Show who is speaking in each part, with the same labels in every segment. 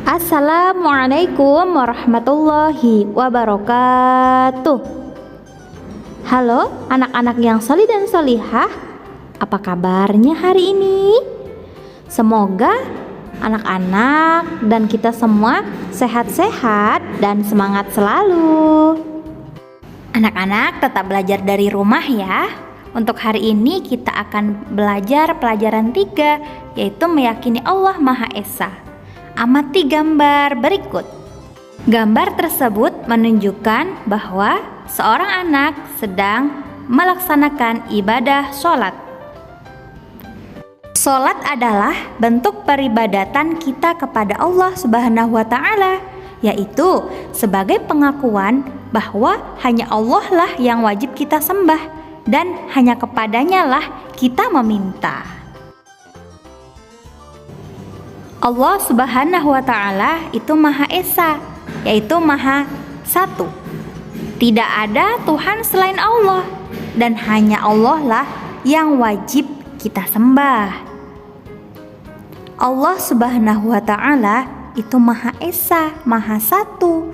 Speaker 1: Assalamualaikum warahmatullahi wabarakatuh. Halo anak-anak yang solih dan solihah, apa kabarnya hari ini? Semoga anak-anak dan kita semua sehat-sehat dan semangat selalu. Anak-anak tetap belajar dari rumah ya. Untuk hari ini kita akan belajar pelajaran 3, yaitu meyakini Allah Maha Esa. Amati gambar berikut. Gambar tersebut menunjukkan bahwa seorang anak sedang melaksanakan ibadah sholat. Sholat adalah bentuk peribadatan kita kepada Allah Subhanahu wa Ta'ala, yaitu sebagai pengakuan bahwa hanya Allah lah yang wajib kita sembah dan hanya kepadanya lah kita meminta. Allah Subhanahu wa Ta'ala itu Maha Esa, yaitu Maha Satu. Tidak ada Tuhan selain Allah, dan hanya Allah lah yang wajib kita sembah. Allah Subhanahu wa Ta'ala itu Maha Esa, Maha Satu,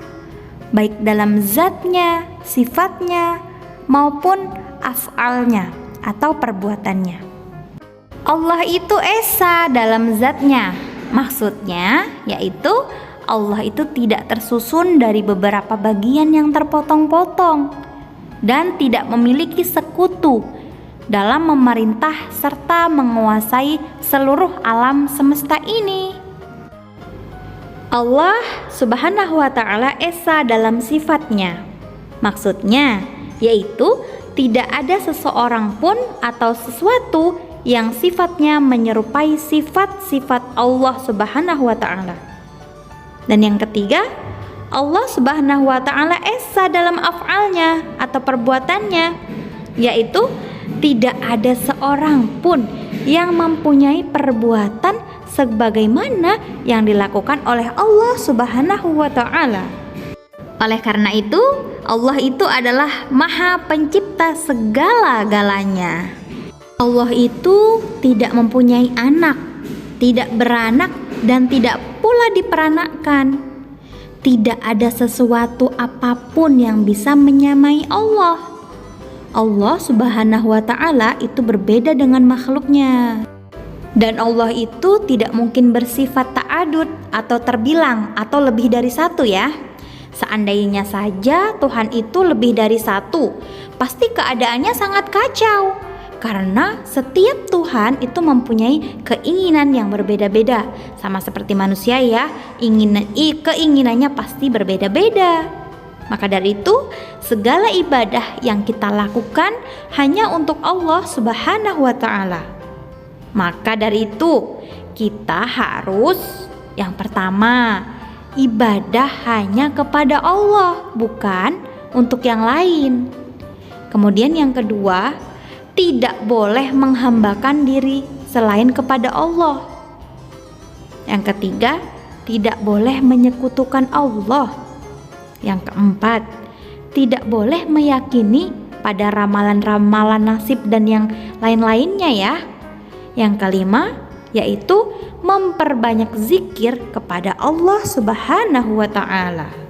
Speaker 1: baik dalam zatnya, sifatnya, maupun af'alnya atau perbuatannya. Allah itu Esa dalam zatnya. Maksudnya yaitu Allah itu tidak tersusun dari beberapa bagian yang terpotong-potong dan tidak memiliki sekutu dalam memerintah serta menguasai seluruh alam semesta ini. Allah Subhanahu wa Ta'ala Esa dalam sifatnya. Maksudnya yaitu tidak ada seseorang pun atau sesuatu yang sifatnya menyerupai sifat-sifat Allah Subhanahu wa Ta'ala. Dan yang ketiga, Allah Subhanahu wa Ta'ala Esa dalam af'alnya atau perbuatannya, yaitu tidak ada seorang pun yang mempunyai perbuatan sebagaimana yang dilakukan oleh Allah Subhanahu wa Ta'ala. Oleh karena itu, Allah itu adalah Maha Pencipta segala-galanya. Allah itu tidak mempunyai anak, tidak beranak, dan tidak pula diperanakkan. Tidak ada sesuatu apapun yang bisa menyamai Allah. Allah Subhanahu wa Ta'ala itu berbeda dengan makhluknya. Dan Allah itu tidak mungkin bersifat ta'adud atau terbilang atau lebih dari satu ya. Seandainya saja Tuhan itu lebih dari satu, pasti keadaannya sangat kacau. Karena setiap Tuhan itu mempunyai keinginan yang berbeda-beda. Sama seperti manusia ya, keinginannya pasti berbeda-beda. Maka dari itu, segala ibadah yang kita lakukan hanya untuk Allah Subhanahu wa Ta'ala. Maka dari itu, kita harus yang pertama, ibadah hanya kepada Allah, bukan untuk yang lain. Kemudian yang kedua, tidak boleh menghambakan diri selain kepada Allah. Yang ketiga, tidak boleh menyekutukan Allah. Yang keempat, tidak boleh meyakini pada ramalan-ramalan nasib dan yang lain-lainnya ya. Yang kelima, yaitu memperbanyak zikir kepada Allah Subhanahu wa Ta'ala.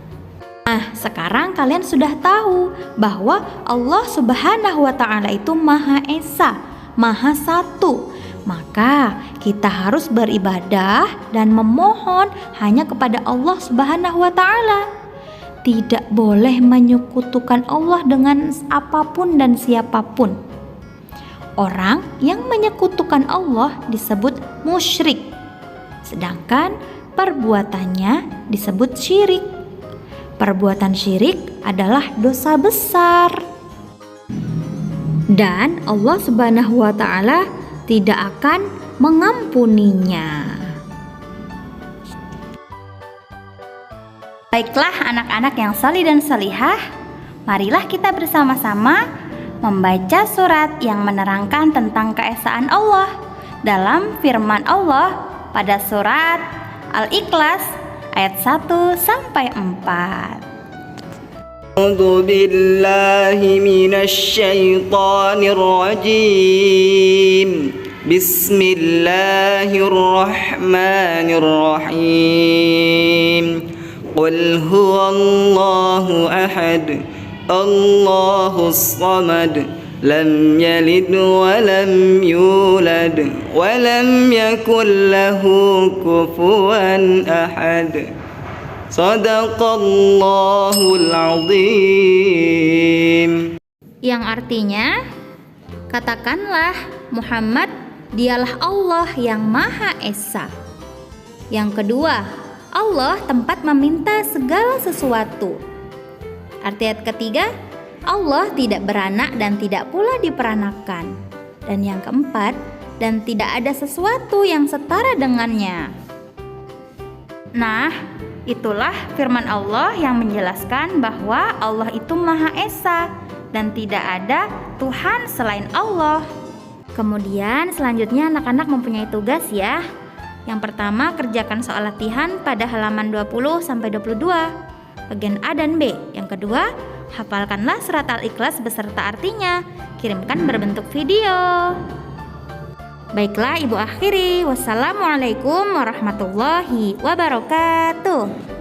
Speaker 1: Nah, sekarang kalian sudah tahu bahwa Allah Subhanahu wa Ta'ala itu Maha Esa, Maha Satu. Maka kita harus beribadah dan memohon hanya kepada Allah Subhanahu wa Ta'ala. Tidak boleh menyekutukan Allah dengan apapun dan siapapun. Orang yang menyekutukan Allah disebut musyrik, sedangkan perbuatannya disebut syirik. Perbuatan syirik adalah dosa besar. Dan Allah Subhanahu wa Ta'ala tidak akan mengampuninya. Baiklah anak-anak yang salih dan salihah, marilah kita bersama-sama membaca surat yang menerangkan tentang keesaan Allah dalam firman Allah pada surat Al-Ikhlas ayat 1 sampai 4.
Speaker 2: A'udzu billahi minasy syaithanir rajim. بسم الله الرحمن الرحيم قل هو الله أحد الله الصمد لم يلد ولم يولد ولم يكن له كفوا أحد صدق الله العظيم.
Speaker 1: Yang artinya, katakanlah Muhammad, dialah Allah yang Maha Esa. Yang kedua, Allah tempat meminta segala sesuatu. Arti ayat ketiga, Allah tidak beranak dan tidak pula diperanakan. Dan yang keempat, dan tidak ada sesuatu yang setara dengannya. Nah, itulah firman Allah yang menjelaskan bahwa Allah itu Maha Esa dan tidak ada Tuhan selain Allah. Kemudian selanjutnya anak-anak mempunyai tugas ya. Yang pertama, kerjakan soal latihan pada halaman 20-22, bagian A dan B. Yang kedua, hafalkanlah surat Al-Ikhlas beserta artinya. Kirimkan berbentuk video. Baiklah, Ibu akhiri. Wassalamualaikum warahmatullahi wabarakatuh.